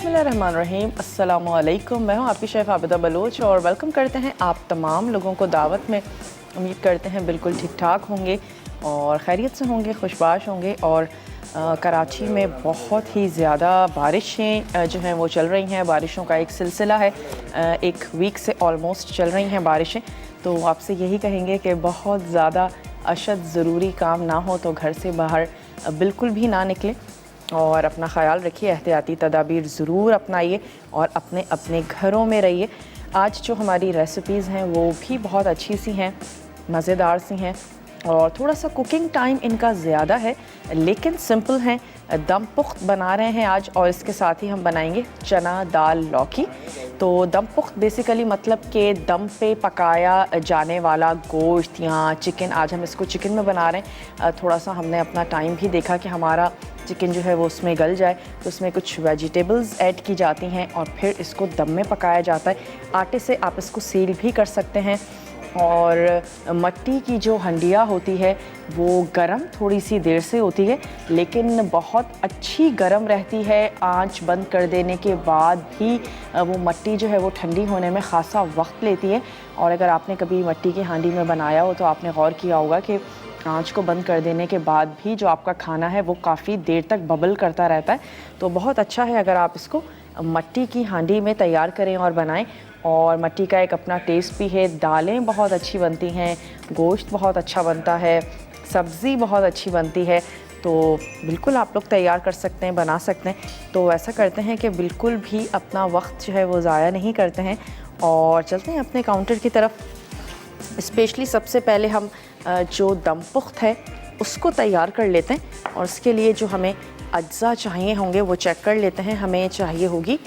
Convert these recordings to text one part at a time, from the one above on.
बिस्मिल्लाहिर्रहमानिर्रहीम, अस्सलामु अलैकुम। मैं हूँ आपकी शेफ़ आबिदा बलोच और वेलकम करते हैं आप तमाम लोगों को दावत में। उम्मीद करते हैं बिल्कुल ठीक ठाक होंगे और खैरियत से होंगे, खुशबाश होंगे। और कराची में बहुत ही ज़्यादा बारिशें जो हैं वो चल रही हैं। बारिशों का एक सिलसिला है, एक वीक से ऑलमोस्ट चल रही हैं बारिशें। तो आपसे यही कहेंगे कि बहुत ज़्यादा अशद ज़रूरी काम ना हो तो घर से बाहर बिल्कुल भी ना निकलें और अपना ख़याल रखिए, एहतियाती तदाबीर ज़रूर अपनाइए और अपने अपने घरों में रहिए। आज जो हमारी रेसिपीज़ हैं वो भी बहुत अच्छी सी हैं, मज़ेदार सी हैं और थोड़ा सा कुकिंग टाइम इनका ज़्यादा है लेकिन सिंपल हैं। दम पुख्त बना रहे हैं आज और इसके साथ ही हम बनाएंगे चना दाल लौकी। तो दम पुख्त बेसिकली मतलब कि दम पे पकाया जाने वाला गोश्त या चिकन। आज हम इसको चिकन में बना रहे हैं। थोड़ा सा हमने अपना टाइम भी देखा कि हमारा चिकन जो है वो उसमें गल जाए, तो उसमें कुछ वेजिटेबल्स ऐड की जाती हैं और फिर इसको दम में पकाया जाता है। आटे से आप इसको सील भी कर सकते हैं। और मट्टी की जो हंडिया होती है वो गरम थोड़ी सी देर से होती है लेकिन बहुत अच्छी गरम रहती है। आंच बंद कर देने के बाद भी वो मट्टी जो है वो ठंडी होने में ख़ासा वक्त लेती है। और अगर आपने कभी मट्टी की हांडी में बनाया हो तो आपने गौर किया होगा कि आंच को बंद कर देने के बाद भी जो आपका खाना है वो काफ़ी देर तक बबल करता रहता है। तो बहुत अच्छा है अगर आप इसको मट्टी की हांडी में तैयार करें और बनाएं। और मट्टी का एक अपना टेस्ट भी है। दालें बहुत अच्छी बनती हैं, गोश्त बहुत अच्छा बनता है, सब्ज़ी बहुत अच्छी बनती है। तो बिल्कुल आप लोग तैयार कर सकते हैं, बना सकते हैं। तो ऐसा करते हैं कि बिल्कुल भी अपना वक्त जो है वो ज़ाया नहीं करते हैं और चलते हैं अपने काउंटर की तरफ। स्पेशली सबसे पहले हम जो दम पुख्त है उसको तैयार कर लेते हैं और उसके लिए जो हमें अज्जा चाहिए होंगे वो चेक कर लेते हैं। हमें चाहिए होगी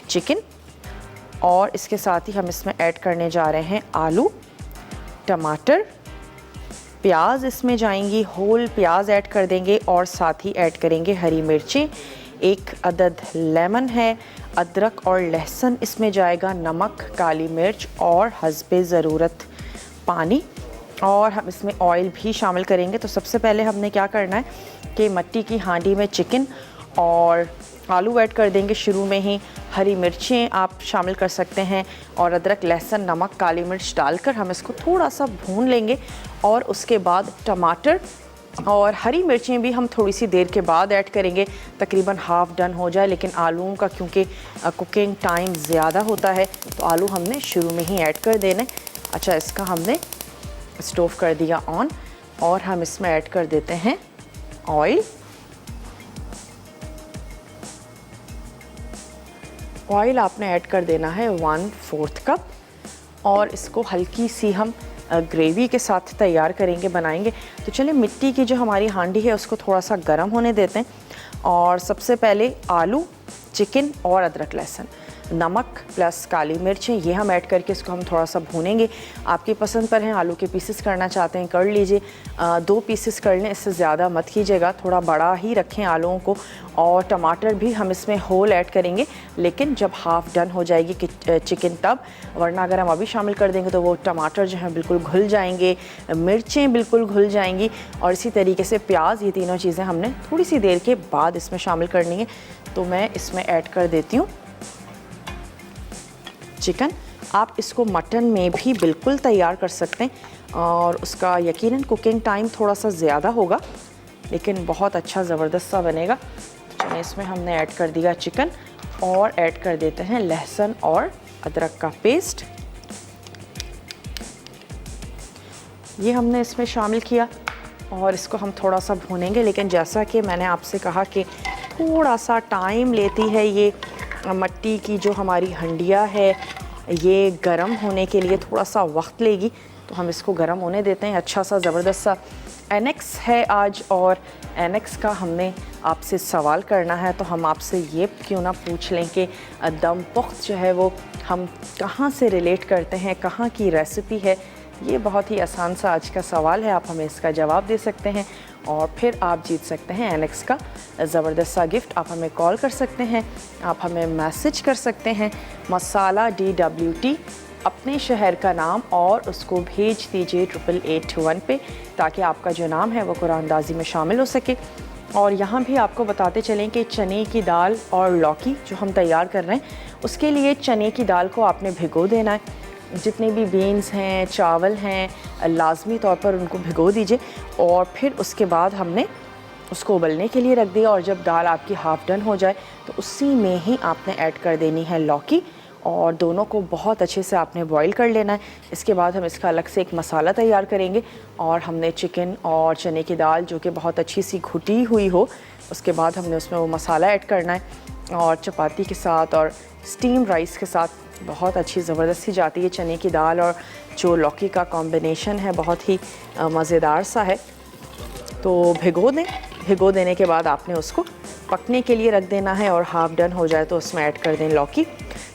चिकन और इसके साथ ही हम इसमें ऐड करने जा रहे हैं आलू, टमाटर, प्याज इसमें जाएंगी, होल प्याज ऐड कर देंगे और साथ ही ऐड करेंगे हरी मिर्चें, एक अदद लेमन है, अदरक और लहसुन इसमें जाएगा, नमक, काली मिर्च और हस्बे ज़रूरत पानी। और हम इसमें ऑयल भी शामिल करेंगे। तो सबसे पहले हमने क्या करना है कि मट्टी की हांडी में चिकन और आलू ऐड कर देंगे शुरू में ही। हरी मिर्चें आप शामिल कर सकते हैं और अदरक, लहसुन, नमक, काली मिर्च डालकर हम इसको थोड़ा सा भून लेंगे। और उसके बाद टमाटर और हरी मिर्चें भी हम थोड़ी सी देर के बाद ऐड करेंगे, तकरीबन हाफ़ डन हो जाए। लेकिन आलूओं का क्योंकि कुकिंग टाइम ज़्यादा होता है तो आलू हमने शुरू में ही ऐड कर देने। अच्छा, इसका हमने स्टोव कर दिया ऑन और हम इसमें ऐड कर देते हैं ऑयल। ऑयल आपने ऐड कर देना है 1/4 कप और इसको हल्की सी हम ग्रेवी के साथ तैयार करेंगे, बनाएंगे। तो चलिए मिट्टी की जो हमारी हांडी है उसको थोड़ा सा गर्म होने देते हैं। और सबसे पहले आलू, चिकन और अदरक, लहसुन, नमक प्लस काली मिर्चें ये हम ऐड करके इसको हम थोड़ा सा भूनेंगे। आपकी पसंद पर हैं, आलू के पीसेस करना चाहते हैं कर लीजिए, 2 पीसेस कर लें, इससे ज़्यादा मत कीजिएगा, थोड़ा बड़ा ही रखें आलूओं को। और टमाटर भी हम इसमें होल ऐड करेंगे लेकिन जब हाफ़ डन हो जाएगी कि चिकन तब, वरना अगर हम अभी शामिल कर देंगे तो वो टमाटर जो हैं बिल्कुल घुल जाएंगे, मिर्चें बिल्कुल घुल जाएंगी। और इसी तरीके से प्याज, ये तीनों चीज़ें हमने थोड़ी सी देर के बाद इसमें शामिल करनी है। तो मैं इसमें ऐड कर देती हूँ चिकन। आप इसको मटन में भी बिल्कुल तैयार कर सकते हैं और उसका यकीनन कुकिंग टाइम थोड़ा सा ज़्यादा होगा लेकिन बहुत अच्छा ज़बरदस्त सा बनेगा। चलिए, इसमें हमने ऐड कर दिया चिकन और ऐड कर देते हैं लहसुन और अदरक का पेस्ट। ये हमने इसमें शामिल किया और इसको हम थोड़ा सा भूनेंगे। लेकिन जैसा कि मैंने आपसे कहा कि थोड़ा सा टाइम लेती है ये मट्टी की जो हमारी हंडिया है, ये गरम होने के लिए थोड़ा सा वक्त लेगी। तो हम इसको गरम होने देते हैं। अच्छा सा ज़बरदस्त सा एनेक्स है आज और एनेक्स का हमने आपसे सवाल करना है। तो हम आपसे ये क्यों ना पूछ लें कि दम पुख्त जो है वो हम कहाँ से रिलेट करते हैं, कहाँ की रेसिपी है। ये बहुत ही आसान सा आज का सवाल है, आप हमें इसका जवाब दे सकते हैं और फिर आप जीत सकते हैं एनेक्स का ज़बरदस्त सा गिफ्ट। आप हमें कॉल कर सकते हैं, आप हमें मैसेज कर सकते हैं, मसाला DWT अपने शहर का नाम और उसको भेज दीजिए 8881 पे, ताकि आपका जो नाम है वो कुरानंदाज़ी में शामिल हो सके। और यहाँ भी आपको बताते चलें कि चने की दाल और लौकी जो हम तैयार कर रहे हैं उसके लिए चने की दाल को आपने भिगो देना है। जितने भी बीन्स हैं, चावल हैं, लाजमी तौर पर उनको भिगो दीजिए और फिर उसके बाद हमने उसको उबलने के लिए रख दिया। और जब दाल आपकी हाफ़ डन हो जाए तो उसी में ही आपने ऐड कर देनी है लौकी और दोनों को बहुत अच्छे से आपने बॉईल कर लेना है। इसके बाद हम इसका अलग से एक मसाला तैयार करेंगे और हमने चिकन और चने की दाल जो कि बहुत अच्छी सी घुटी हुई हो, उसके बाद हमने उसमें वो मसाला ऐड करना है और चपाती के साथ और स्टीम राइस के साथ बहुत अच्छी ज़बरदस्त सी जाती है। चने की दाल और जो लौकी का कॉम्बिनेशन है बहुत ही मज़ेदार सा है। तो भिगो दें, भिगो देने के बाद आपने उसको पकने के लिए रख देना है और हाफ़ डन हो जाए तो उसमें ऐड कर दें लौकी।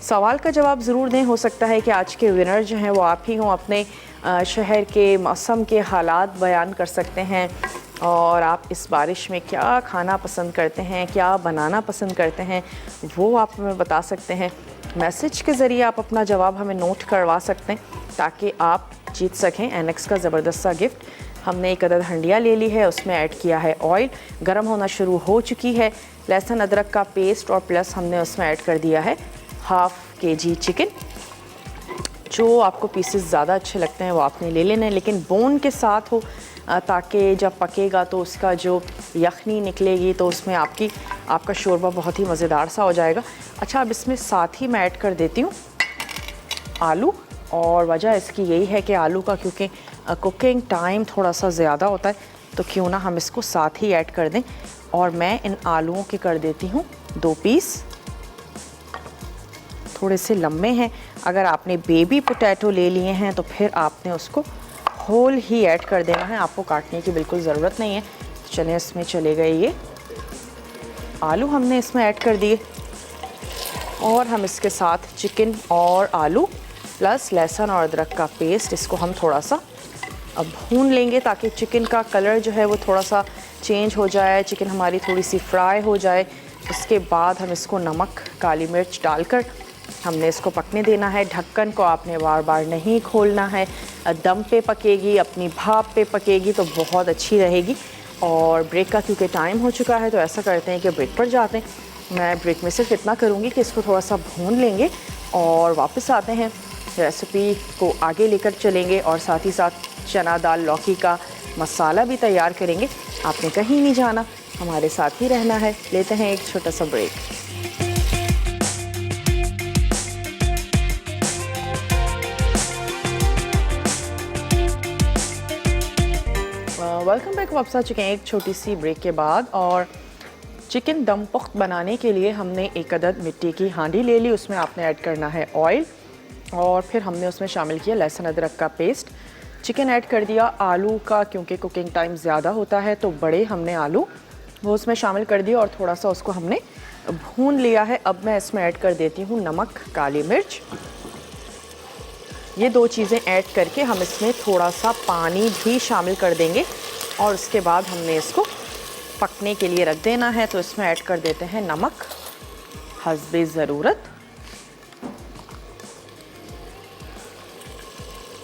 सवाल का जवाब ज़रूर दें, हो सकता है कि आज के विनर जो हैं वो आप ही हों। अपने शहर के मौसम के हालात बयान कर सकते हैं और आप इस बारिश में क्या खाना पसंद करते हैं, क्या बनाना पसंद करते हैं, वो आप हमें बता सकते हैं। मैसेज के ज़रिए आप अपना जवाब हमें नोट करवा सकते हैं ताकि आप जीत सकें एनेक्स का ज़बरदस्त सा गिफ्ट। हमने एक अदद हंडिया ले ली है, उसमें ऐड किया है ऑयल, गर्म होना शुरू हो चुकी है। लहसुन अदरक का पेस्ट और प्लस हमने उसमें ऐड कर दिया है हाफ़ kg चिकन। जो आपको पीसेस ज़्यादा अच्छे लगते हैं वो आपने ले लेना है, लेकिन बोन के साथ हो ताकि जब पकेगा तो उसका जो यखनी निकलेगी तो उसमें आपका शोरबा बहुत ही मज़ेदार सा हो जाएगा। अच्छा, अब इसमें साथ ही मैं ऐड कर देती हूँ आलू और वजह इसकी यही है कि आलू का क्योंकि कुकिंग टाइम थोड़ा सा ज़्यादा होता है तो क्यों ना हम इसको साथ ही ऐड कर दें। और मैं इन आलूओं के कर देती हूँ 2 पीस, थोड़े से लंबे हैं। अगर आपने बेबी पोटैटो ले लिए हैं तो फिर आपने उसको होल ही ऐड कर देना है, आपको काटने की बिल्कुल ज़रूरत नहीं है। चलिए इसमें चले गए ये आलू, हमने इसमें ऐड कर दिए और हम इसके साथ चिकन और आलू प्लस लहसुन और अदरक का पेस्ट, इसको हम थोड़ा सा अब भून लेंगे ताकि चिकन का कलर जो है वो थोड़ा सा चेंज हो जाए, चिकन हमारी थोड़ी सी फ्राई हो जाए। उसके बाद हम इसको नमक, काली मिर्च डालकर हमने इसको पकने देना है। ढक्कन को आपने बार बार नहीं खोलना है, दम पे पकेगी, अपनी भाप पे पकेगी तो बहुत अच्छी रहेगी। और ब्रेक का क्योंकि टाइम हो चुका है तो ऐसा करते हैं कि ब्रेक पर जाते हैं। मैं ब्रेक में सिर्फ इतना करूँगी कि इसको थोड़ा सा भून लेंगे और वापस आते हैं, रेसिपी को आगे लेकर चलेंगे और साथ ही साथ चना दाल लौकी का मसाला भी तैयार करेंगे। आपने कहीं नहीं जाना, हमारे साथ ही रहना है। लेते हैं एक छोटा सा ब्रेक। Welcome back. वापस आ चुके हैं एक छोटी सी ब्रेक के बाद। और चिकन दम पुख्त बनाने के लिए हमने एक अदद मिट्टी की हांडी ले ली, उसमें आपने ऐड करना है ऑयल और फिर हमने उसमें शामिल किया लहसुन अदरक का पेस्ट। चिकन ऐड कर दिया, आलू का क्योंकि कुकिंग टाइम ज़्यादा होता है तो बड़े हमने आलू वो उसमें शामिल कर दिया और थोड़ा सा उसको हमने भून लिया है। अब मैं इसमें ऐड कर देती हूँ नमक, काली मिर्च, ये 2 चीज़ें ऐड करके हम इसमें थोड़ा सा पानी भी शामिल कर देंगे और उसके बाद हमने इसको पकने के लिए रख देना है। तो इसमें ऐड कर देते हैं नमक हस्बे ज़रूरत,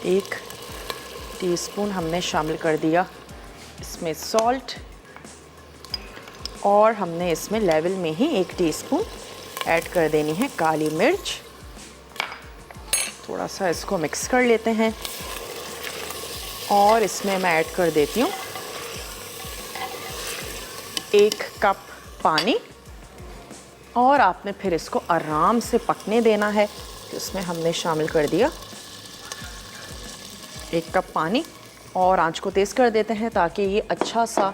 1 टीस्पून हमने शामिल कर दिया इसमें सॉल्ट और हमने इसमें लेवल में ही 1 टीस्पून ऐड कर देनी है काली मिर्च। थोड़ा सा इसको मिक्स कर लेते हैं और इसमें मैं ऐड कर देती हूँ 1 कप पानी और आपने फिर इसको आराम से पकने देना है। तो इसमें हमने शामिल कर दिया 1 कप पानी और आंच को तेज़ कर देते हैं ताकि ये अच्छा सा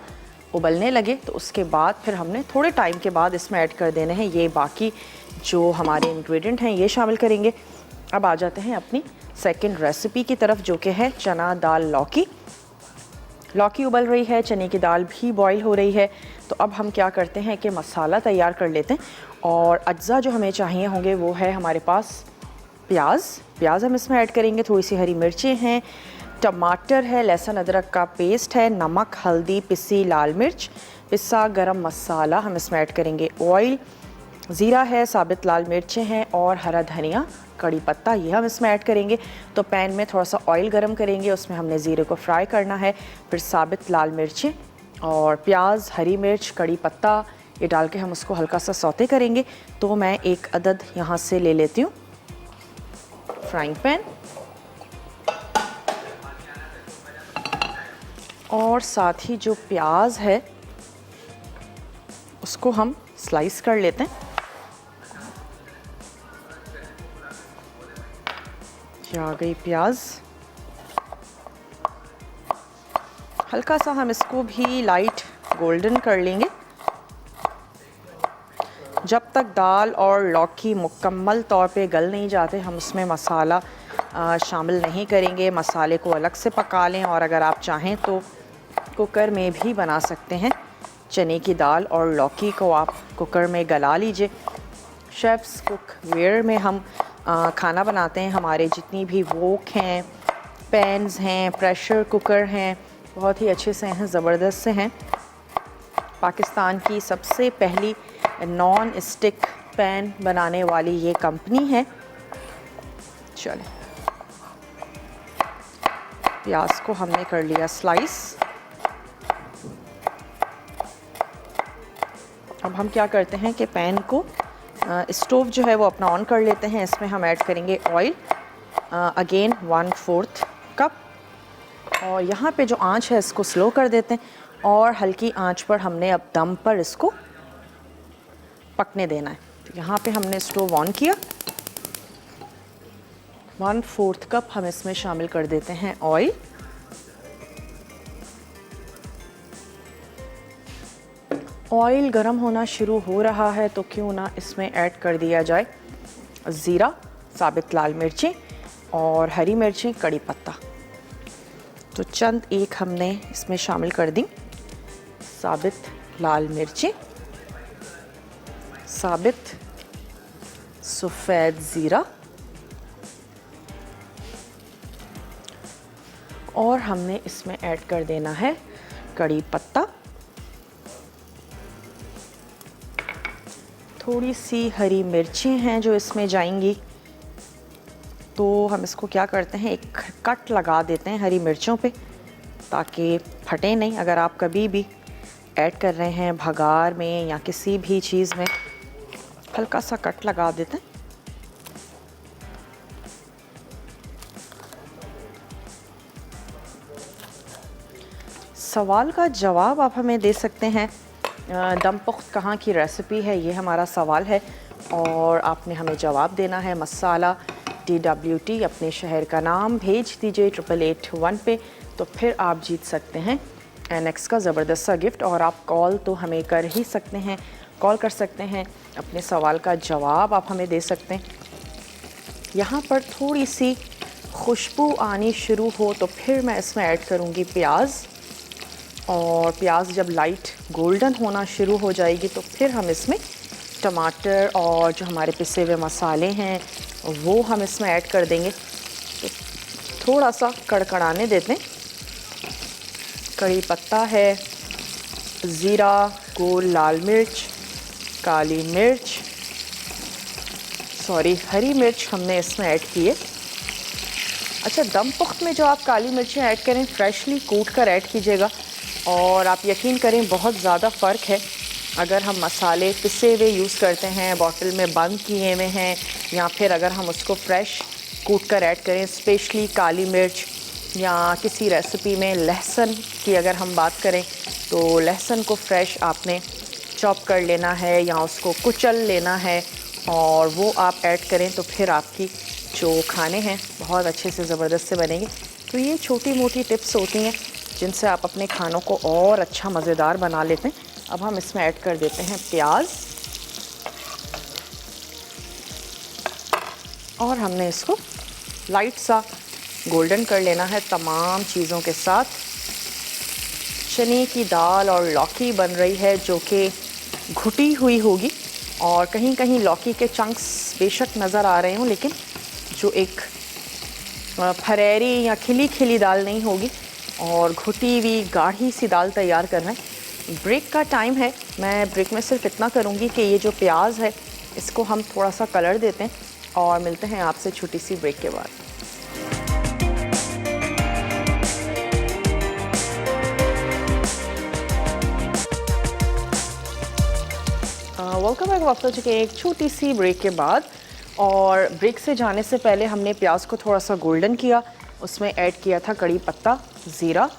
उबलने लगे। तो उसके बाद फिर हमने थोड़े टाइम के बाद इसमें ऐड कर देने हैं ये बाकी जो हमारे इंग्रेडिएंट हैं, ये शामिल करेंगे। अब आ जाते हैं अपनी सेकंड रेसिपी की तरफ जो कि है चना दाल लौकी। लौकी उबल रही है, चने की दाल भी बॉईल हो रही है। तो अब हम क्या करते हैं कि मसाला तैयार कर लेते हैं और अज्जा जो हमें चाहिए होंगे वो है हमारे पास प्याज हम इसमें ऐड करेंगे, थोड़ी सी हरी मिर्चें हैं, टमाटर है, लहसुन अदरक का पेस्ट है, नमक, हल्दी, पिसी लाल मिर्च, पिसा गरम मसाला हम इसमें ऐड करेंगे, ऑयल, ज़ीरा है, साबित लाल मिर्चें हैं और हरा धनिया, कड़ी पत्ता, ये हम इसमें ऐड करेंगे। तो पैन में थोड़ा सा ऑयल गरम करेंगे, उसमें हमने ज़ीरे को फ्राई करना है, फिर साबित लाल मिर्चें और प्याज, हरी मिर्च, कड़ी पत्ता ये डाल के हम उसको हल्का सा सौते करेंगे। तो मैं एक अदद यहाँ से ले लेती हूँ फ्राइंग पैन और साथ ही जो प्याज है उसको हम स्लाइस कर लेते हैं। ये आ गई प्याज, हल्का सा हम इसको भी लाइट गोल्डन कर लेंगे। जब तक दाल और लौकी मुकम्मल तौर पे गल नहीं जाते हम उसमें मसाला शामिल नहीं करेंगे। मसाले को अलग से पका लें और अगर आप चाहें तो कुकर में भी बना सकते हैं। चने की दाल और लौकी को आप कुकर में गला लीजिए। शेफ्स कुक वेयर में हम खाना बनाते हैं। हमारे जितनी भी वोक हैं, पैन्स हैं, प्रेशर कुकर हैं, बहुत ही अच्छे से हैं, ज़बरदस्त से हैं। पाकिस्तान की सबसे पहली नॉन स्टिक पैन बनाने वाली ये कंपनी है। चलें, प्याज को हमने कर लिया स्लाइस। अब हम क्या करते हैं कि पैन को स्टोव जो है वो अपना ऑन कर लेते हैं। इसमें हम ऐड करेंगे ऑयल, अगेन 1/4 कप। और यहाँ पे जो आंच है इसको स्लो कर देते हैं और हल्की आंच पर हमने अब दम पर इसको पकने देना है। तो यहाँ पे हमने स्टोव ऑन किया। 1/4 कप हम इसमें शामिल कर देते हैं ऑयल। ऑयल गर्म होना शुरू हो रहा है तो क्यों ना इसमें ऐड कर दिया जाए ज़ीरा, साबित लाल मिर्चें और हरी मिर्चें, कड़ी पत्ता। तो चंद एक हमने इसमें शामिल कर दी साबित लाल मिर्चें, साबित सफ़ेद ज़ीरा और हमने इसमें ऐड कर देना है कड़ी पत्ता, थोड़ी सी हरी मिर्चें हैं जो इसमें जाएंगी। तो हम इसको क्या करते हैं, एक कट लगा देते हैं हरी मिर्चों पे ताकि फटे नहीं। अगर आप कभी भी ऐड कर रहे हैं भगार में या किसी भी चीज़ में, हल्का सा कट लगा देते हैं। सवाल का जवाब आप हमें दे सकते हैं, दम पुख्त कहाँ की रेसिपी है, ये हमारा सवाल है और आपने हमें जवाब देना है। मसाला DWT अपने शहर का नाम भेज दीजिए 8881 पे, तो फिर आप जीत सकते हैं NX का ज़बरदस्त सा गिफ्ट। और आप कॉल तो हमें कर ही सकते हैं, कॉल कर सकते हैं, अपने सवाल का जवाब आप हमें दे सकते हैं। यहाँ पर थोड़ी सी खुशबू आनी शुरू हो तो फिर मैं इसमें ऐड करूँगी प्याज, और प्याज जब लाइट गोल्डन होना शुरू हो जाएगी तो फिर हम इसमें टमाटर और जो हमारे पिसे हुए मसाले हैं वो हम इसमें ऐड कर देंगे। तो थोड़ा सा कड़कड़ाने देते हैं। कड़ी पत्ता है, ज़ीरा, गोल लाल मिर्च, काली मिर्च, हरी मिर्च हमने इसमें ऐड की है। अच्छा, दम पुख्त में जो आप काली मिर्चें ऐड करें फ्रेशली कूट कर ऐड कीजिएगा और आप यकीन करें बहुत ज़्यादा फ़र्क है। अगर हम मसाले पिसे हुए यूज़ करते हैं, बॉटल में बंद किए हुए हैं, या फिर अगर हम उसको फ्रेश कूट कर ऐड करें, स्पेशली काली मिर्च या किसी रेसिपी में लहसुन की अगर हम बात करें तो लहसुन को फ्रेश आपने चॉप कर लेना है या उसको कुचल लेना है और वो आप ऐड करें तो फिर आपकी जो खाने हैं बहुत अच्छे से ज़बरदस्त से बनेंगे। तो ये छोटी मोटी टिप्स होती हैं जिनसे आप अपने खानों को और अच्छा मज़ेदार बना लेते हैं। अब हम इसमें ऐड कर देते हैं प्याज और हमने इसको लाइट सा गोल्डन कर लेना है तमाम चीज़ों के साथ। चने की दाल और लौकी बन रही है जो कि घुटी हुई होगी और कहीं कहीं लौकी के चंक्स बेशक नज़र आ रहे हों, लेकिन जो एक फरेरी या खिली खिली दाल नहीं होगी और घुटी हुई गाढ़ी सी दाल तैयार करना है। ब्रेक का टाइम है, मैं ब्रेक में सिर्फ इतना करूँगी कि ये जो प्याज है इसको हम थोड़ा सा कलर देते हैं और मिलते हैं आपसे छोटी सी ब्रेक के बाद। Welcome back. वापस हो चुके हैं एक छोटी सी ब्रेक के बाद, और ब्रेक से जाने से पहले हमने प्याज को थोड़ा सा गोल्डन किया। उसमें ऐड किया था कड़ी पत्ता, ज़ीरा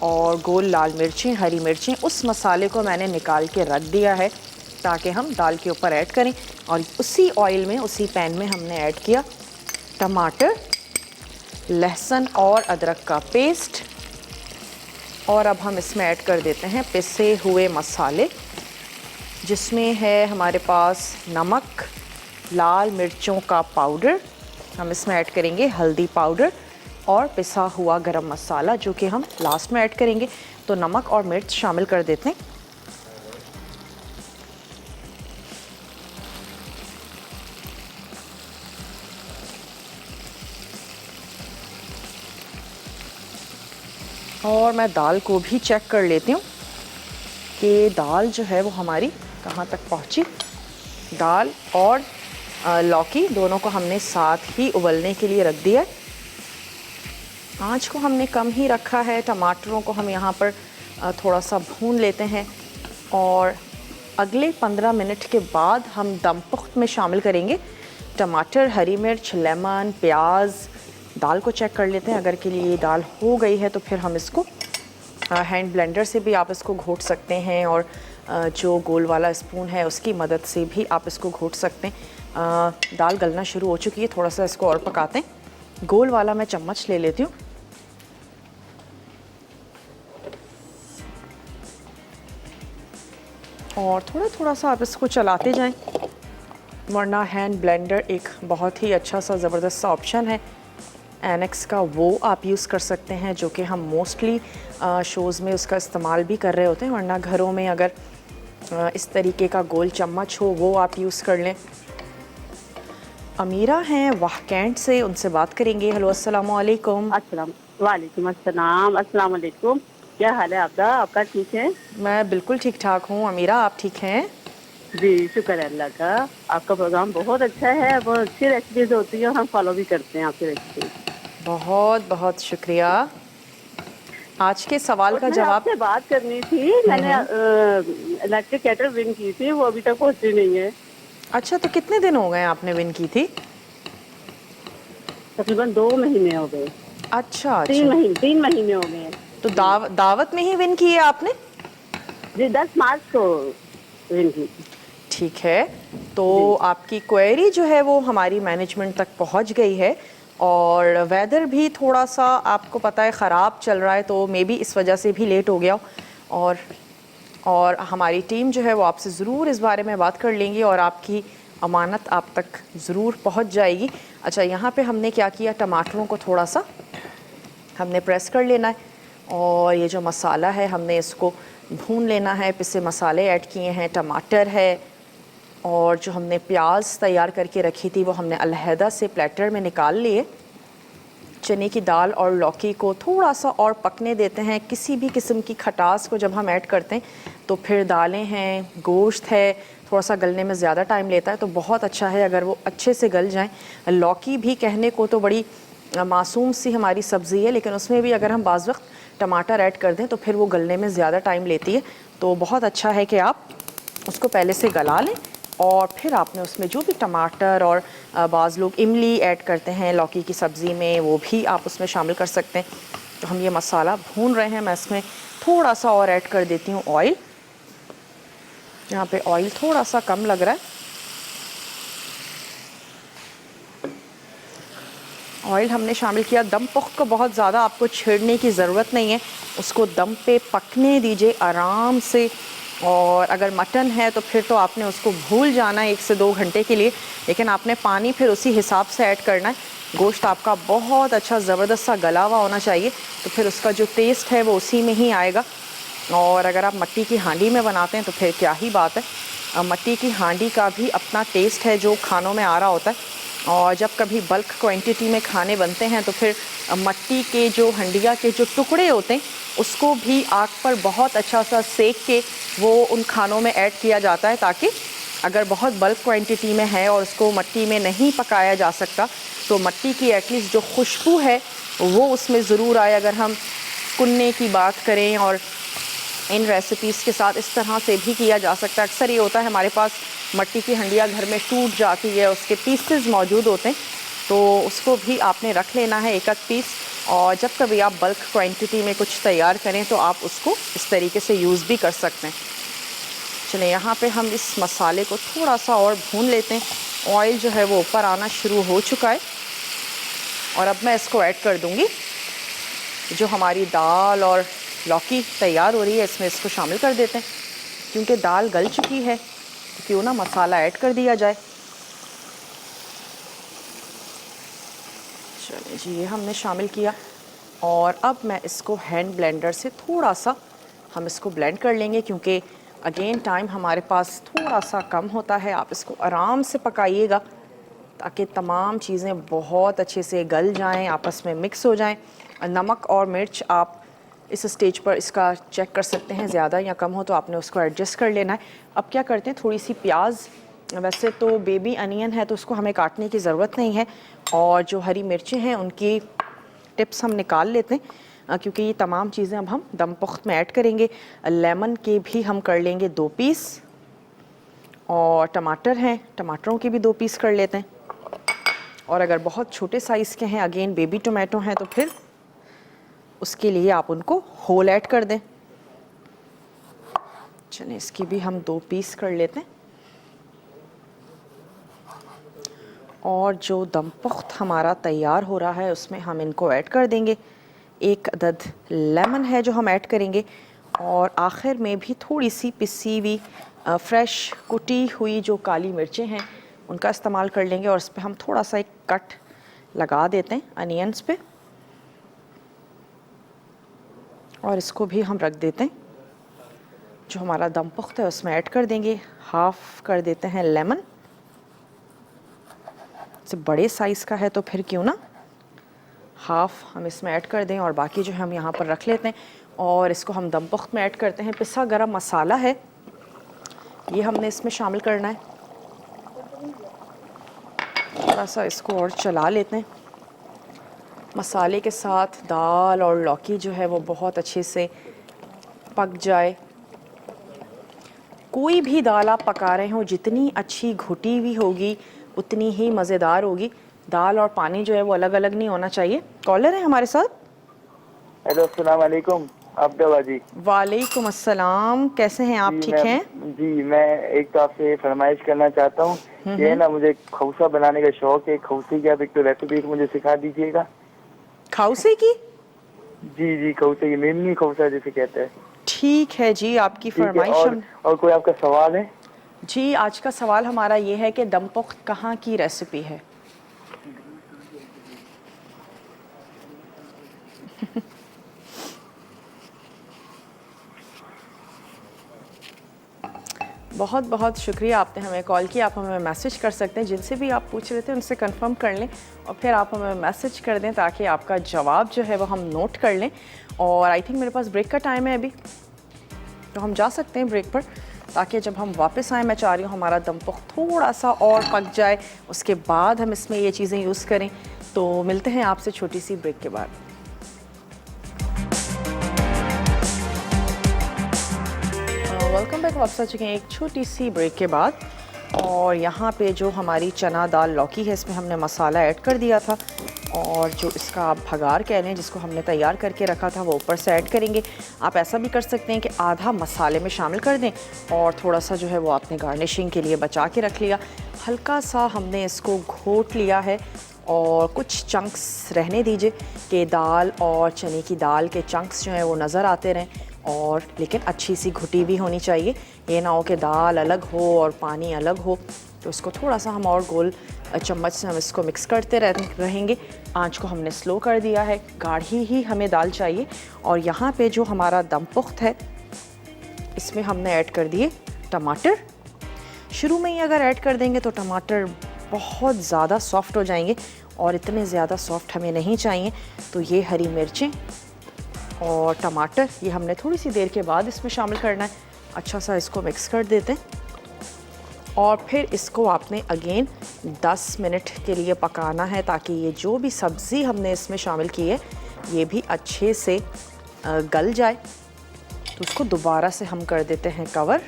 और गोल लाल मिर्चें, हरी मिर्चें। उस मसाले को मैंने निकाल के रख दिया है ताकि हम दाल के ऊपर ऐड करें। और उसी ऑयल में, उसी पैन में हमने ऐड किया टमाटर, लहसुन और अदरक का पेस्ट। और अब हम इसमें ऐड कर देते हैं पिसे हुए मसाले, जिसमें है हमारे पास नमक, लाल मिर्चों का पाउडर, हम इसमें ऐड करेंगे हल्दी पाउडर और पिसा हुआ गरम मसाला, जो कि हम लास्ट में ऐड करेंगे। तो नमक और मिर्च शामिल कर देते हैं। और मैं दाल को भी चेक कर लेती हूँ कि दाल जो है वो हमारी कहाँ तक पहुँची। दाल और लौकी दोनों को हमने साथ ही उबलने के लिए रख दिया है। आँच को हमने कम ही रखा है। टमाटरों को हम यहाँ पर थोड़ा सा भून लेते हैं और अगले 15 मिनट के बाद हम दम पुख्त में शामिल करेंगे टमाटर, हरी मिर्च, लेमन, प्याज। दाल को चेक कर लेते हैं, अगर के लिए दाल हो गई है तो फिर हम इसको हैंड ब्लेंडर से भी आप इसको घोट सकते हैं, और जो गोल वाला स्पून है उसकी मदद से भी आप इसको घोट सकते हैं। दाल गलना शुरू हो चुकी है, थोड़ा सा इसको और पकाते हैं। गोल वाला मैं चम्मच ले लेती हूँ। और थोड़ा थोड़ा सा आप इसको चलाते जाएं, वरना हैंड ब्लेंडर एक बहुत ही अच्छा सा ज़बरदस्त सा ऑप्शन है एनेक्स का, वो आप यूज़ कर सकते हैं, जो कि हम मोस्टली शोज़ में उसका इस्तेमाल भी कर रहे होते हैं। वरना घरों में अगर इस तरीके का गोल चम्मच हो, वो आप यूज़ कर लें। अमीरा हैं वाहकैंट से, उनसे बात करेंगे। हेलो, अस्सलाम वालेकुम। वालेकुम अस्सलाम। अस्सलाम वालेकुम। क्या हाल है आपका? आपका ठीक है? मैं बिल्कुल ठीक ठाक हूँ। अमीरा, आप ठीक हैं? जी, शुक्र है अल्लाह का। आपका प्रोग्राम बहुत अच्छा है, बहुत अच्छी रेसिपीज होती है और हम फॉलो भी करते हैं आपकी रेसिपी। बहुत बहुत शुक्रिया। आज के सवाल का जवाब आपसे बात करनी थी। मैंने इलेक्ट्रिक केटल विन की थी, वो अभी तक पहुंची नहीं है। अच्छा, तो कितने दिन हो गए आपने विन की थी? तकरीबन 2 महीने हो गए। अच्छा, 3 महीने हो गए। तो दावत में ही विन की है आपने? जी, 10 मार्च को विन की। ठीक है, तो आपकी क्वेरी जो है वो हमारी मैनेजमेंट तक पहुंच गई है, और वेदर भी थोड़ा सा आपको पता है ख़राब चल रहा है, तो मे बी इस वजह से भी लेट हो गया। और हमारी टीम जो है वो आपसे ज़रूर इस बारे में बात कर लेंगी और आपकी अमानत आप तक ज़रूर पहुंच जाएगी। अच्छा, यहाँ पे हमने क्या किया, टमाटरों को थोड़ा सा हमने प्रेस कर लेना है, और ये जो मसाला है हमने इसको भून लेना है। पिसे मसाले ऐड किए हैं, टमाटर है, और जो हमने प्याज तैयार करके रखी थी वो हमने अलहदा से प्लेटर में निकाल लिए। चने की दाल और लौकी को थोड़ा सा और पकने देते हैं। किसी भी किस्म की खटास को जब हम ऐड करते हैं तो फिर दालें हैं, गोश्त है, थोड़ा सा गलने में ज़्यादा टाइम लेता है, तो बहुत अच्छा है अगर वो अच्छे से गल जाएं। लौकी भी कहने को तो बड़ी मासूम सी हमारी सब्ज़ी है, लेकिन उसमें भी अगर हम बाज़ वक्त टमाटर ऐड कर दें तो फिर वो गलने में ज़्यादा टाइम लेती है। तो बहुत अच्छा है कि आप उसको पहले से गला लें, और फिर आपने उसमें जो भी टमाटर और बाज़ लोग इमली ऐड करते हैं लौकी की सब्ज़ी में, वो भी आप उसमें शामिल कर सकते हैं। तो हम ये मसाला भून रहे हैं। मैं इसमें थोड़ा सा और ऐड कर देती हूँ ऑयल। यहाँ पे ऑयल थोड़ा सा कम लग रहा है। ऑयल हमने शामिल किया। दम पुख्त को बहुत ज़्यादा आपको छेड़ने की ज़रूरत नहीं है, उसको दम पे पकने दीजिए आराम से। और अगर मटन है तो फिर तो आपने उसको भूल जाना है 1 से 2 घंटे के लिए, लेकिन आपने पानी फिर उसी हिसाब से ऐड करना है। गोश्त आपका बहुत अच्छा ज़बरदस्त सा गला हुआ होना चाहिए, तो फिर उसका जो टेस्ट है वो उसी में ही आएगा। और अगर आप मिट्टी की हांडी में बनाते हैं तो फिर क्या ही बात है। मिट्टी की हांडी का भी अपना टेस्ट है जो खानों में आ रहा होता है। और जब कभी बल्क क्वांटिटी में खाने बनते हैं तो फिर मिट्टी के जो हंडिया के जो टुकड़े होते हैं उसको भी आग पर बहुत अच्छा सा सेक के वो उन खानों में ऐड किया जाता है, ताकि अगर बहुत बल्क क्वांटिटी में है और उसको मिट्टी में नहीं पकाया जा सकता तो मिट्टी की एटलीस्ट जो खुशबू है वो उसमें ज़रूर आए। अगर हम कुन्ने की बात करें और इन रेसिपीज़ के साथ इस तरह से भी किया जा सकता है। अक्सर ये होता है हमारे पास मट्टी की हंडिया घर में टूट जाती है, उसके पीसेस मौजूद होते हैं, तो उसको भी आपने रख लेना है एक आध पीस। और जब कभी आप बल्क क्वांटिटी में कुछ तैयार करें तो आप उसको इस तरीके से यूज़ भी कर सकते हैं। चलिए यहाँ पे हम इस मसाले को थोड़ा सा और भून लेते हैं। ऑयल जो है वो ऊपर आना शुरू हो चुका है और अब मैं इसको ऐड कर दूँगी। जो हमारी दाल और लौकी तैयार हो रही है इसमें इसको शामिल कर देते हैं। क्योंकि दाल गल चुकी है तो क्यों ना मसाला ऐड कर दिया जाए। चलिए जी, ये हमने शामिल किया और अब मैं इसको हैंड ब्लेंडर से थोड़ा सा हम इसको ब्लेंड कर लेंगे, क्योंकि अगेन टाइम हमारे पास थोड़ा सा कम होता है। आप इसको आराम से पकाइएगा ताकि तमाम चीज़ें बहुत अच्छे से गल जाएं, आपस में मिक्स हो जाएं। नमक और मिर्च आप इस स्टेज पर इसका चेक कर सकते हैं, ज़्यादा या कम हो तो आपने उसको एडजस्ट कर लेना है। अब क्या करते हैं, थोड़ी सी प्याज, वैसे तो बेबी अनियन है तो उसको हमें काटने की ज़रूरत नहीं है, और जो हरी मिर्चें हैं उनकी टिप्स हम निकाल लेते हैं क्योंकि ये तमाम चीज़ें अब हम दम पुख्त में ऐड करेंगे। लेमन के भी हम कर लेंगे 2 पीस, और टमाटर हैं, टमाटरों के भी 2 पीस कर लेते हैं। और अगर बहुत छोटे साइज़ के हैं, अगेन बेबी टोमेटो हैं, तो फिर उसके लिए आप उनको होल ऐड कर दें। चलिए इसकी भी हम 2 पीस कर लेते हैं। और जो दम पुख्त हमारा तैयार हो रहा है उसमें हम इनको ऐड कर देंगे। 1 अदद लेमन है जो हम ऐड करेंगे, और आखिर में भी थोड़ी सी पिसी हुई फ्रेश कुटी हुई जो काली मिर्चें हैं उनका इस्तेमाल कर लेंगे, और इस पर हम थोड़ा सा एक कट लगा देते हैं अनियंस पे, और इसको भी हम रख देते हैं। जो हमारा दम पुख्त है उसमें ऐड कर देंगे। हाफ़ कर देते हैं लेमन, से बड़े साइज़ का है तो फिर क्यों ना हाफ़ हम इसमें ऐड कर दें, और बाकी जो है हम यहाँ पर रख लेते हैं। और इसको हम दम पुख्त में ऐड करते हैं। पिसा गरम मसाला है, ये हमने इसमें शामिल करना है। थोड़ा सा इसको और चला लेते हैं। मसाले के साथ दाल और लौकी जो है वो बहुत अच्छे से पक जाए। कोई भी दाल आप पका रहे हो, जितनी अच्छी घुटी हुई होगी उतनी ही मज़ेदार होगी। दाल और पानी जो है वो अलग अलग नहीं होना चाहिए। कॉलर है हमारे साथ। हेलो, अस्सलाम वालेकुम अब्दुल्ला जी। वालेकुम अस्सलाम, कैसे हैं आप? ठीक हैं जी, मैं एक तो आपसे फरमाइश करना चाहता हूँ। ये ना, मुझे खौसा बनाने का शौक है। खौसे की आप एक तो रेसिपी मुझे सिखा दीजिएगा। खौसे की? जी जी, खौसे की, मेमनी खौसा जिसे कहते हैं। ठीक है जी, आपकी फरमाइश। और कोई आपका सवाल है? जी, आज का सवाल हमारा ये है कि दम पुख्त कहाँ की रेसिपी है? बहुत बहुत शुक्रिया, आपने हमें कॉल किया। आप हमें मैसेज कर सकते हैं, जिनसे भी आप पूछ रहे थे उनसे कंफर्म कर लें और फिर आप हमें मैसेज कर दें ताकि आपका जवाब जो है वो हम नोट कर लें। और आई थिंक मेरे पास ब्रेक का टाइम है अभी, तो हम जा सकते हैं ब्रेक पर, ताकि जब हम वापस आएँ, मैं चाह रही हूँ हमारा दम पुख्त थोड़ा सा और पक जाए, उसके बाद हम इसमें ये चीज़ें यूज़ करें। तो मिलते हैं आपसे छोटी सी ब्रेक के बाद। Welcome back. वापस आ चुके हैं एक छोटी सी ब्रेक के बाद, और यहाँ पे जो हमारी चना दाल लौकी है इसमें हमने मसाला ऐड कर दिया था, और जो इसका आप भगार कह लें जिसको हमने तैयार करके रखा था वो ऊपर से ऐड करेंगे। आप ऐसा भी कर सकते हैं कि आधा मसाले में शामिल कर दें और थोड़ा सा जो है वो आपने गार्निशिंग के लिए बचा के रख लिया। हल्का सा हमने इसको घोट लिया है और कुछ चंक्स रहने दीजिए कि दाल और चने की दाल के चंक्स जो हैं वो नज़र आते रहें, और लेकिन अच्छी सी घुटी भी होनी चाहिए। ये ना हो कि दाल अलग हो और पानी अलग हो। तो इसको थोड़ा सा हम और गोल चम्मच से हम इसको मिक्स करते रहेंगे। आंच को हमने स्लो कर दिया है, गाढ़ी ही हमें दाल चाहिए। और यहाँ पे जो हमारा दम पुख्त है इसमें हमने ऐड कर दिए टमाटर। शुरू में ही अगर ऐड कर देंगे तो टमाटर बहुत ज़्यादा सॉफ्ट हो जाएंगे, और इतने ज़्यादा सॉफ्ट हमें नहीं चाहिए। तो ये हरी मिर्चें और टमाटर ये हमने थोड़ी सी देर के बाद इसमें शामिल करना है। अच्छा सा इसको मिक्स कर देते हैं, और फिर इसको आपने अगेन 10 मिनट के लिए पकाना है, ताकि ये जो भी सब्ज़ी हमने इसमें शामिल की है ये भी अच्छे से गल जाए। तो उसको दोबारा से हम कर देते हैं कवर।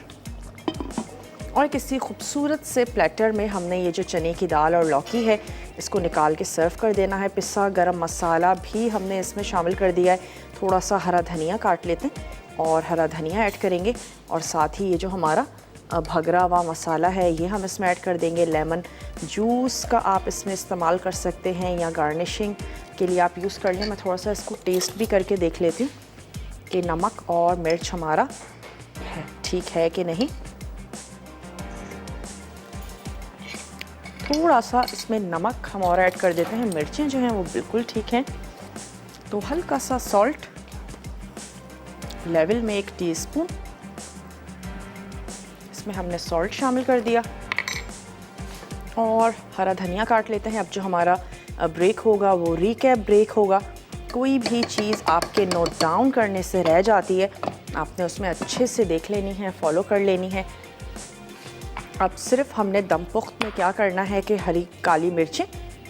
और किसी खूबसूरत से प्लेटर में हमने ये जो चने की दाल और लौकी है इसको निकाल के सर्व कर देना है। पिसा गरम मसाला भी हमने इसमें शामिल कर दिया है। थोड़ा सा हरा धनिया काट लेते हैं और हरा धनिया ऐड करेंगे, और साथ ही ये जो हमारा भगरा हुआ मसाला है ये हम इसमें ऐड कर देंगे। लेमन जूस का आप इसमें इस्तेमाल कर सकते हैं या गार्निशिंग के लिए आप यूज़ कर लें। मैं थोड़ा सा इसको टेस्ट भी करके देख लेती हूँ कि नमक और मिर्च हमारा ठीक है कि नहीं। थोड़ा सा इसमें नमक हम और ऐड कर देते हैं। मिर्चें जो हैं वो बिल्कुल ठीक हैं। तो हल्का सा सॉल्ट लेवल में 1 टीस्पून इसमें हमने सॉल्ट शामिल कर दिया, और हरा धनिया काट लेते हैं। अब जो हमारा ब्रेक होगा वो रिकैप ब्रेक होगा। कोई भी चीज़ आपके नोट डाउन करने से रह जाती है, आपने उसमें अच्छे से देख लेनी है, फॉलो कर लेनी है। अब सिर्फ हमने दम पुख्त में क्या करना है कि हरी काली मिर्चें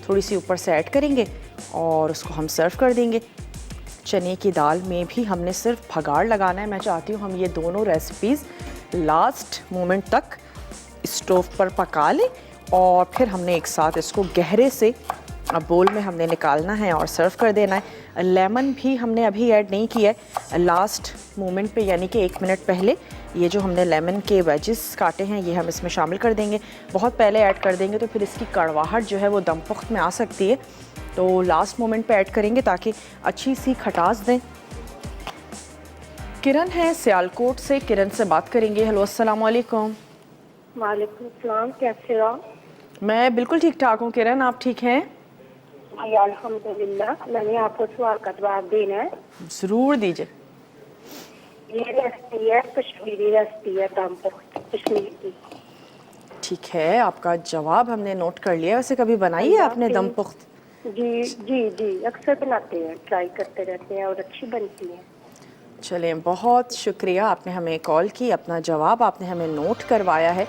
थोड़ी सी ऊपर से ऐड करेंगे और उसको हम सर्व कर देंगे। चने की दाल में भी हमने सिर्फ भगाड़ लगाना है। मैं चाहती हूँ हम ये दोनों रेसिपीज़ लास्ट मोमेंट तक स्टोव पर पका लें, और फिर हमने एक साथ इसको गहरे से बोल में हमने निकालना है और सर्व कर देना है। लेमन भी हमने अभी ऐड नहीं किया है, लास्ट मोमेंट पे, यानी कि 1 मिनट पहले ये जो हमने लेमन के वेजेस काटे हैं ये हम इसमें शामिल कर देंगे। बहुत पहले ऐड कर देंगे तो फिर इसकी कड़वाहट जो है वो दम पुख्त में आ सकती है, तो लास्ट मोमेंट पे ऐड करेंगे ताकि अच्छी सी खटास दें। किरण है सियालकोट से, किरण से बात करेंगे। हेलो, अस्सलाम वालेकुम। वालेकुम सलाम, कैसे हो? मैं बिल्कुल ठीक ठाक हूँ किरण, आप ठीक हैं? जी अल्हम्दुलिल्लाह। मैंने आपको सवाल का जवाब देना है। ज़रूर दीजिए। ये रेसिपी है कश्मीरी रेसिपी है, दम पुख्त कश्मीर की। ठीक है, आपका जवाब हमने नोट कर लिया। वैसे कभी बनाई है आपने दम पुख्त? जी जी जी, अक्सर बनाते हैं, ट्राई करते रहते हैं और अच्छी बनती है। चलें, बहुत शुक्रिया, आपने हमें कॉल की, अपना जवाब आपने हमें नोट करवाया है,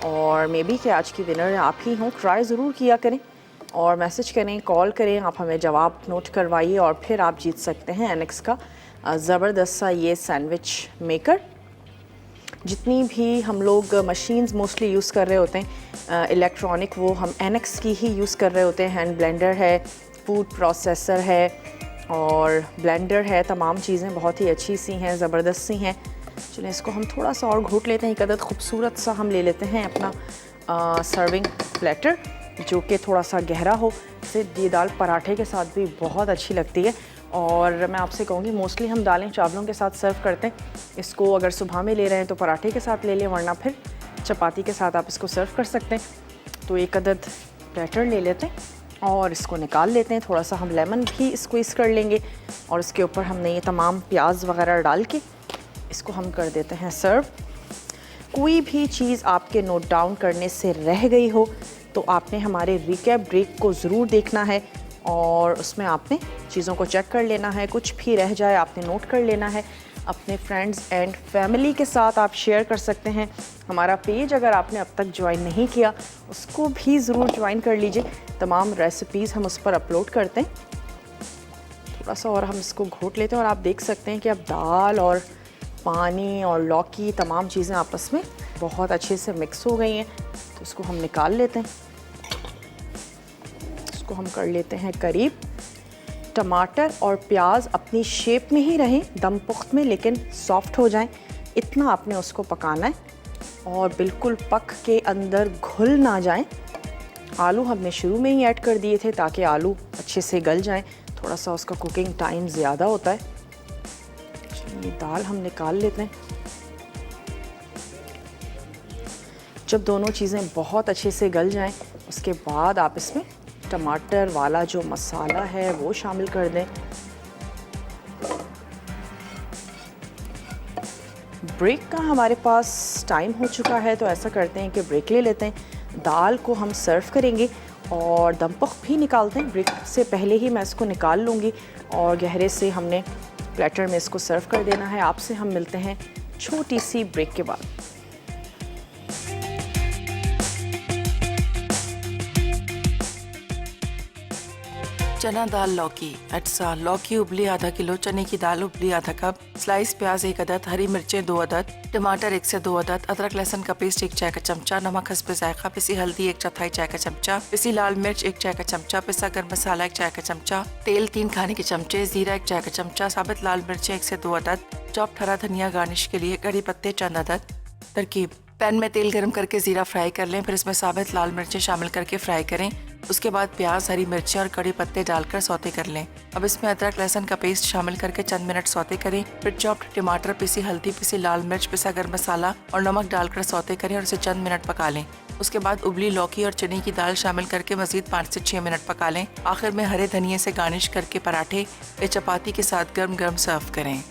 और मे बी कि आज की विनर आप ही हों। ट्राई ज़रूर किया करें और मैसेज करें, कॉल करें, आप हमें जवाब नोट करवाइए और फिर आप जीत सकते हैं एनेक्स का ज़बरदस्त सा ये सैंडविच मेकर। जितनी भी हम लोग मशीन्स मोस्टली यूज़ कर रहे होते हैं इलेक्ट्रॉनिक, वो हम एनेक्स की ही यूज़ कर रहे होते हैं। हैंड ब्लेंडर है, फूड प्रोसेसर है और ब्लेंडर है, तमाम चीज़ें बहुत ही अच्छी सी हैं, ज़बरदस्त सी हैं। चलिए इसको हम थोड़ा सा और घोट लेते हैं। एक अदद खूबसूरत सा हम ले लेते हैं अपना सर्विंग प्लेटर जो कि थोड़ा सा गहरा हो। इससे ये दाल पराठे के साथ भी बहुत अच्छी लगती है, और मैं आपसे कहूँगी मोस्टली हम दालें चावलों के साथ सर्व करते हैं। इसको अगर सुबह में ले रहे हैं तो पराठे के साथ ले लें, वरना फिर चपाती के साथ आप इसको सर्व कर सकते हैं। तो एक अदद प्लेटर ले लेते हैं और इसको निकाल लेते हैं। थोड़ा सा हम लेमन भी स्क्वीज़ कर लेंगे और इसके ऊपर हमने ये तमाम प्याज वगैरह डाल के इसको हम कर देते हैं सर्व। कोई भी चीज़ आपके नोट डाउन करने से रह गई हो तो आपने हमारे रिकैप ब्रेक को ज़रूर देखना है और उसमें आपने चीज़ों को चेक कर लेना है। कुछ भी रह जाए आपने नोट कर लेना है। अपने फ्रेंड्स एंड फैमिली के साथ आप शेयर कर सकते हैं। हमारा पेज अगर आपने अब तक ज्वाइन नहीं किया उसको भी ज़रूर ज्वाइन कर लीजिए। तमाम रेसिपीज़ हम उस पर अपलोड करते हैं। थोड़ा सा और हम इसको घोट लेते हैं और आप देख सकते हैं कि अब दाल और पानी और लौकी तमाम चीज़ें आपस में बहुत अच्छे से मिक्स हो गई हैं। तो इसको हम निकाल लेते हैं। इसको हम कर लेते हैं करीब। टमाटर और प्याज अपनी शेप में ही रहें दम पुख्त में, लेकिन सॉफ्ट हो जाएं, इतना आपने उसको पकाना है और बिल्कुल पक के अंदर घुल ना जाएं। आलू हमने शुरू में ही ऐड कर दिए थे ताकि आलू अच्छे से गल जाएं। थोड़ा सा उसका कुकिंग टाइम ज़्यादा होता है। ये दाल हम निकाल लेते हैं। जब दोनों चीज़ें बहुत अच्छे से गल जाएं उसके बाद आप इसमें टमाटर वाला जो मसाला है वो शामिल कर दें। ब्रेक का हमारे पास टाइम हो चुका है, तो ऐसा करते हैं कि ब्रेक ले लेते हैं। दाल को हम सर्व करेंगे और दम पुख्त भी निकालते हैं। ब्रेक से पहले ही मैं इसको निकाल लूँगी और गहरे से हमने प्लेटर में इसको सर्व कर देना है। आपसे हम मिलते हैं छोटी सी ब्रेक के बाद। चना दाल लौकी अटसा, लौकी उबली आधा किलो, चने की दाल उबली आधा कप, स्लाइस प्याज 1 अदद, हरी मिर्चें 2 अदद, टमाटर 1 से 2 अदद, अदरक लहसुन का पेस्ट 1 चाय का चमचा, नमक हस्बे जायका, पिसी हल्दी 1/4 चाय का चमचा, पिसी लाल मिर्च 1 चाय का चमचा, पिसा गर्म मसाला 1 चाय का चमचा, तेल 3 खाने के चमचे, जीरा 1 चाय का चमचा, साबित लाल मिर्चें 1 से 2 अदद, चॉप्ड हरा धनिया गार्निश के लिए, कड़ी पत्ते चंद अदद। तरकीब: पैन में तेल गरम करके जीरा फ्राई कर लें, फिर इसमें साबित लाल मिर्चें शामिल करके फ्राई करें। उसके बाद प्याज, हरी मिर्चें और कड़ी पत्ते डालकर सौते कर लें। अब इसमें अदरक लहसुन का पेस्ट शामिल करके चंद मिनट सौते करें। फिर चॉप्ड टमाटर, पिसी हल्दी, पिसी लाल मिर्च, पिसा गर्म मसाला और नमक डालकर सौते करें और इसे चंद मिनट पका लें। उसके बाद उबली लौकी और चने की दाल शामिल करके मजीद 5 से 6 मिनट पका लें। आखिर में हरे धनिये से गार्निश करके पराठे या चपाती के साथ गर्म गर्म सर्व करें।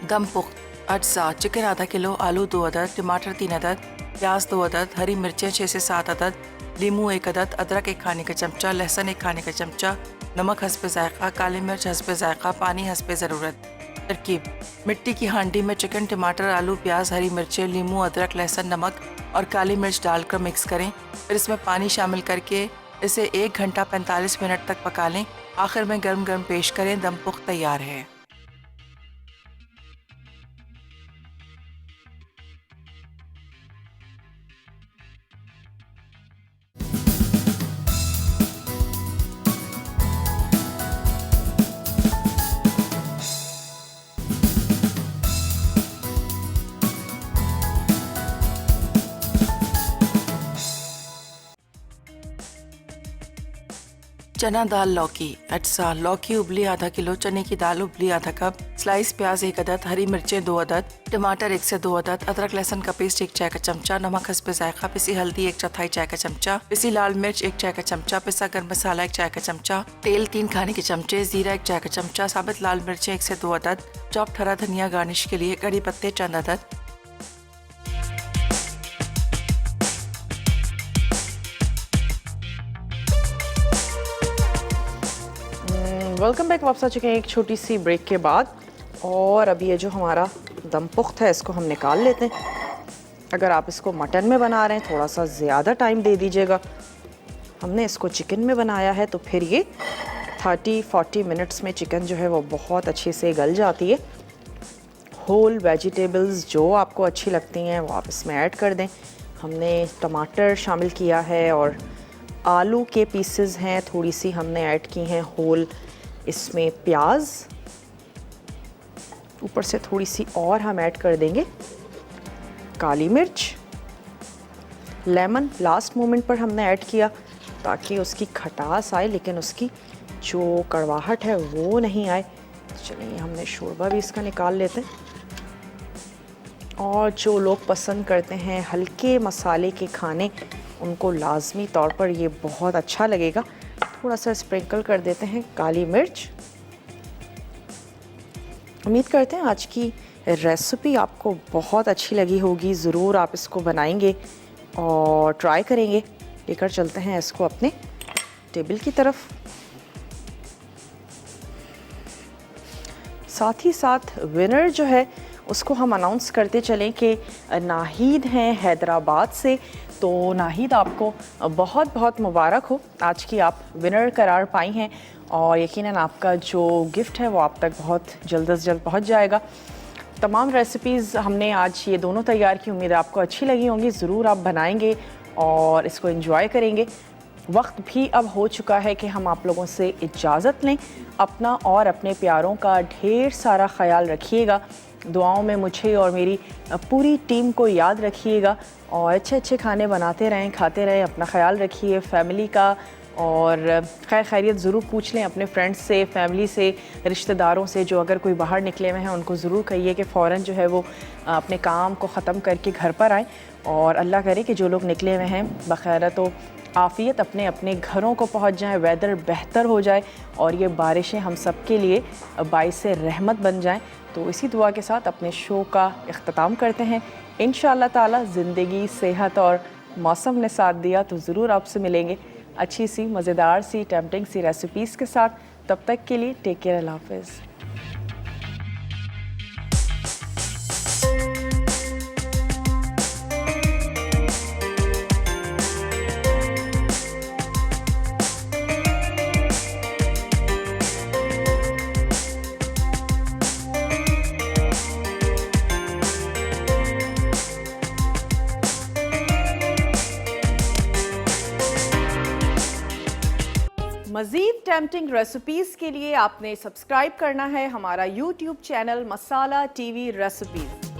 दम पुख्त अज्जा: चिकन आधा किलो, आलू 2 अदद, टमाटर 3 अदद, प्याज 2 अदद, हरी मिर्चें 6 से 7 अदद, लीमू 1 अदद, अदरक 1 खाने का चमचा, लहसुन 1 खाने का चमचा, नमक हस्बे जायका, काली मिर्च हस्बे जायका, पानी हस्बे ज़रूरत। तरकीब: मिट्टी की हांडी में चिकन, टमाटर, आलू, प्याज, हरी मिर्चें, लीमू, अदरक, लहसुन, नमक और काली मिर्च डालकर मिक्स करें। फिर इसमें पानी शामिल करके इसे 1 घंटा 45 मिनट तक पका लें। आखिर में गर्म गर्म पेश करें। दम पुख्त तैयार है। चना दाल लौकी अटसा, लौकी उबली आधा किलो, चने की दाल उबली आधा कप, स्लाइस प्याज 1 अदद, हरी मिर्चें 2 अदद, टमाटर 1 से 2 अदद, अदरक लहसुन का पेस्ट 1 चाय का चमचा, नमक हस्बे जायका, पिसी हल्दी 1/4 चाय का चमचा, पिसी लाल मिर्च 1 चाय का चमचा, पिसा गर्म मसाला 1 चाय का चमचा, तेल 3 खाने के चमचे, जीरा 1 चाय का चमचा, साबित लाल मिर्चें 1 से 2 अदद, चॉप्ड हरा धनिया गार्निश के लिए, कड़ी पत्ते चंद अदद। Welcome back. वापस आ चुके हैं एक छोटी सी ब्रेक के बाद। और अभी ये जो हमारा दम पुख्त है इसको हम निकाल लेते हैं। अगर आप इसको मटन में बना रहे हैं थोड़ा सा ज़्यादा टाइम दे दीजिएगा। हमने इसको चिकन में बनाया है तो फिर ये 30-40 मिनट्स में चिकन जो है वो बहुत अच्छे से गल जाती है। होल वेजिटेबल्स जो आपको अच्छी लगती हैं वो आप इसमें ऐड कर दें। हमने टमाटर शामिल किया है और आलू के पीसेस हैं, थोड़ी सी हमने ऐड की हैं होल। इसमें प्याज, ऊपर से थोड़ी सी और हम ऐड कर देंगे काली मिर्च, लेमन लास्ट मोमेंट पर हमने ऐड किया ताकि उसकी खटास आए लेकिन उसकी जो कड़वाहट है वो नहीं आए। चलिए हमने शोरबा भी इसका निकाल लेते हैं। और जो लोग पसंद करते हैं हल्के मसाले के खाने उनको लाजमी तौर पर ये बहुत अच्छा लगेगा। थोड़ा सा स्प्रिंकल कर देते हैं काली मिर्च। उम्मीद करते हैं आज की रेसिपी आपको बहुत अच्छी लगी होगी। ज़रूर आप इसको बनाएंगे और ट्राई करेंगे। लेकर चलते हैं इसको अपने टेबल की तरफ। साथ ही साथ विनर जो है उसको हम अनाउंस करते चलें कि नाहिद हैं हैदराबाद से। तो नाहिद आपको बहुत बहुत मुबारक हो, आज की आप विनर करार पाई हैं और यकीनन आपका जो गिफ्ट है वो आप तक बहुत जल्द से जल्द पहुंच जाएगा। तमाम रेसिपीज़ हमने आज ये दोनों तैयार की, उम्मीद आपको अच्छी लगी होंगी। ज़रूर आप बनाएंगे और इसको एंजॉय करेंगे। वक्त भी अब हो चुका है कि हम आप लोगों से इजाज़त लें। अपना और अपने प्यारों का ढेर सारा ख्याल रखिएगा। दुआओं में मुझे और मेरी पूरी टीम को याद रखिएगा और अच्छे अच्छे खाने बनाते रहें, खाते रहें। अपना ख्याल रखिए फैमिली का और खैर खैरियत ज़रूर पूछ लें अपने फ्रेंड्स से, फैमिली से, रिश्तेदारों से। जो अगर कोई बाहर निकले हुए हैं उनको ज़रूर कहिए कि फ़ौरन जो है वो अपने काम को ख़त्म करके घर पर आएँ। और अल्लाह करे कि जो लोग निकले हुए हैं बखैरत तो आफ़ियत अपने अपने घरों को पहुंच जाएं, वेदर बेहतर हो जाए और ये बारिशें हम सब के लिए बाइस रहमत बन जाएं। तो इसी दुआ के साथ अपने शो का इख्तिताम करते हैं। इंशाअल्लाह ताला ज़िंदगी, सेहत और मौसम ने साथ दिया तो ज़रूर आपसे मिलेंगे अच्छी सी, मज़ेदार सी, टेम्पटिंग सी रेसिपीज़ के साथ। तब तक के लिए टेक केयर, अल्लाह हाफ़िज़। मज़ीद टेम्पटिंग रेसिपीज़ के लिए आपने सब्सक्राइब करना है हमारा YouTube चैनल मसाला TV रेसिपीज़।